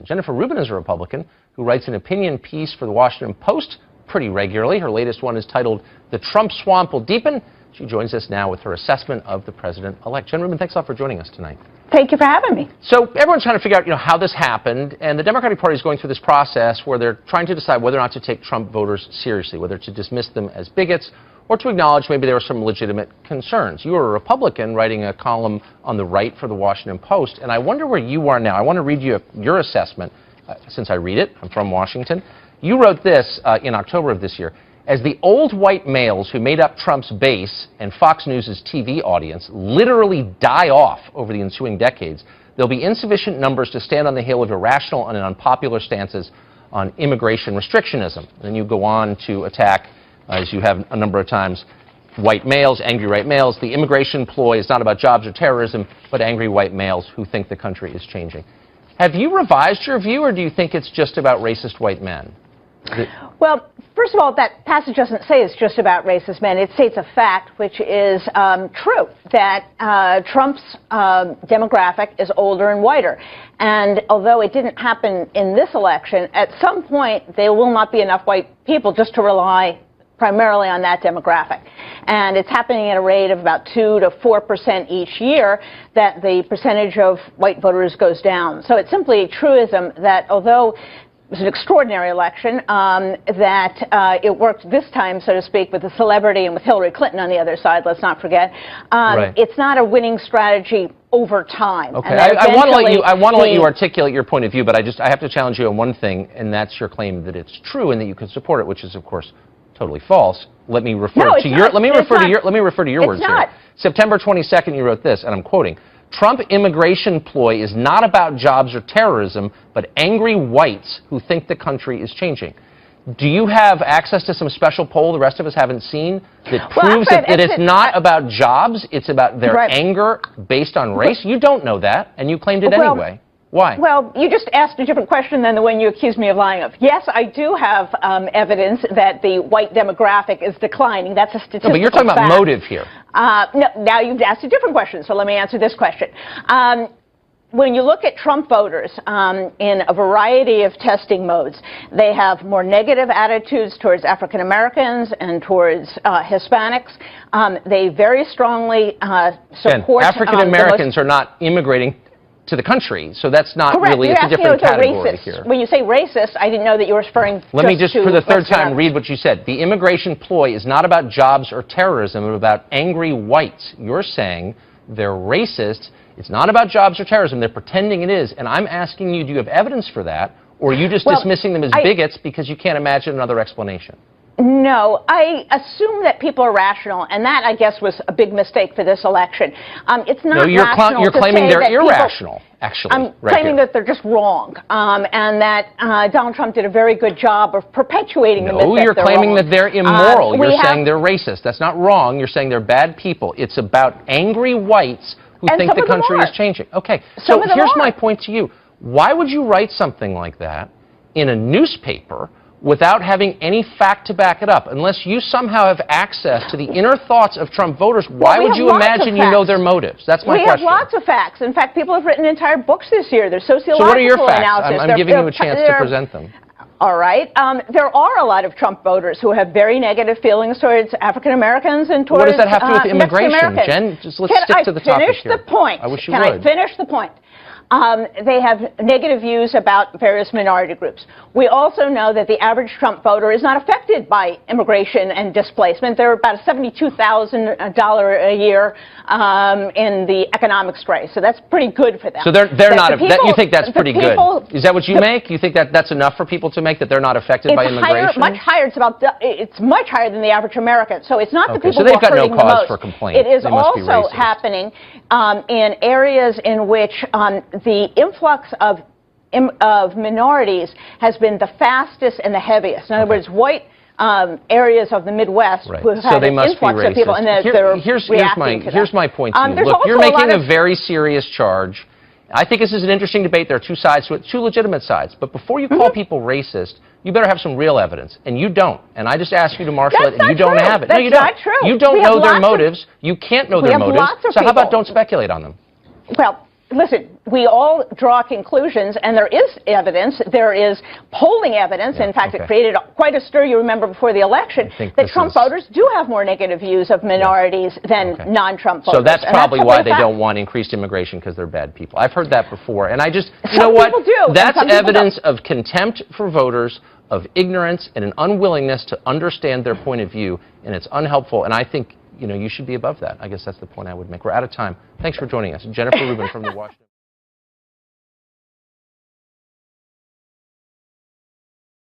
Jeniffer Rubin is a Republican who writes an opinion piece for the Washington Post pretty regularly. Her latest one is titled "The Trump Swamp Will Deepen." She joins us now with her assessment of the president-elect. Jen Rubin, thanks a lot for joining us tonight. Thank you for having me. So everyone's trying to figure out, how this happened, and the Democratic Party is going through this process where they're trying to decide whether or not to take Trump voters seriously, whether to dismiss them as bigots or to acknowledge maybe there were some legitimate concerns. You were a Republican writing a column on the right for the Washington Post, and I wonder where you are now. I want to read you your assessment, since I read it. I'm from Washington. You wrote this in October of this year. As the old white males who made up Trump's base and Fox News' TV audience literally die off over the ensuing decades, there'll be insufficient numbers to stand on the hill of irrational and unpopular stances on immigration restrictionism. And then you go on to attack, as you have a number of times, white males, angry white males. The immigration ploy is not about jobs or terrorism, but angry white males who think the country is changing. Have you revised your view, or do you think it's just about racist white men? Well, first of all, that passage doesn't say it's just about racist men. It states a fact, which is true, that Trump's demographic is older and whiter. And although it didn't happen in this election, at some point there will not be enough white people just to rely primarily on that demographic. And it's happening at a rate of about 2 to 4% each year that the percentage of white voters goes down. So it's simply a truism that although it was an extraordinary election, that it worked this time, so to speak, with the celebrity and with Hillary Clinton on the other side, let's not forget. Right. It's not a winning strategy over time. Okay, I want to let you articulate your point of view, but I have to challenge you on one thing, and that's your claim that it's true and that you can support it, which is, of course, totally false. Let me refer to your words here. September 22nd, you wrote this, and I'm quoting: Trump immigration ploy is not about jobs or terrorism, but angry whites who think the country is changing. Do you have access to some special poll the rest of us haven't seen that proves that it's not about jobs, it's about their anger based on race? You don't know that, and you claimed it anyway. Why? Well, you just asked a different question than the one you accused me of lying of. Yes, I do have evidence that the white demographic is declining. That's a statistical fact. But you're talking about motive here. No, now you've asked a different question, so let me answer this question. When you look at Trump voters in a variety of testing modes, they have more negative attitudes towards African Americans and towards Hispanics. They very strongly support... African Americans are not immigrating to the country, so that's not really, it's a different category here. When you say racist, I didn't know that you were referring Let me just, for the third time, read what you said. The immigration ploy is not about jobs or terrorism, but about angry whites. You're saying they're racist. It's not about jobs or terrorism. They're pretending it is. And I'm asking you, do you have evidence for that? Or are you just dismissing them as bigots because you can't imagine another explanation? No, I assume that people are rational, and that, I guess, was a big mistake for this election. It's not rational. You're claiming they're irrational, actually. I'm claiming that they're just wrong, and that Donald Trump did a very good job of perpetuating the myth that they're wrong. No, you're claiming that they're immoral. You're saying they're racist. That's not wrong. You're saying they're bad people. It's about angry whites who think the country is changing. Okay, so here's my point to you. Why would you write something like that in a newspaper without having any fact to back it up? Unless you somehow have access to the inner thoughts of Trump voters, why would you imagine you know their motives? That's my question. We have lots of facts. In fact, people have written entire books this year. There's sociological analysis. So what are your facts? I'm giving you a chance to present them. All right. There are a lot of Trump voters who have very negative feelings towards African Americans and towards What does that have to do with immigration? Jen, let's stick to the topic here. Can I finish the point? I wish you would. Can I finish the point? They have negative views about various minority groups. We also know that the average Trump voter is not affected by immigration and displacement. They're about a $72,000 a year in the economics race, so that's pretty good for them. So they're not. You think that's pretty good? Is that what you make? You think that that's enough for people to make, that they're not affected by immigration? Much higher. It's much higher than the average American. So it's not the people who are hurting the most. So they've got no cause for complaint. It is also happening in areas in which the influx of minorities has been the fastest and the heaviest. In other words, white areas of the Midwest who have had an influx of people, and here's my point to you. Look, you're making a very serious charge. I think this is an interesting debate. There are two sides to it, two legitimate sides. But before you call people racist, you better have some real evidence, and you don't. And I just ask you to marshal it, and you don't have it. No, you don't. That's not true. You don't know their motives. You can't know their motives. So how about don't speculate on them? Well, listen, we all draw conclusions, and there is evidence. There is polling evidence. Yeah, in fact, okay. It created quite a stir, you remember, before the election, that Trump voters do have more negative views of minorities than non-Trump voters. So that's probably why they don't want increased immigration, because they're bad people. I've heard that before, and I just, you know what? That's evidence of contempt for voters, of ignorance, and an unwillingness to understand their point of view, and it's unhelpful, and I think, you know, you should be above that. I guess that's the point I would make. We're out of time. Thanks for joining us. Jennifer Rubin from the Washington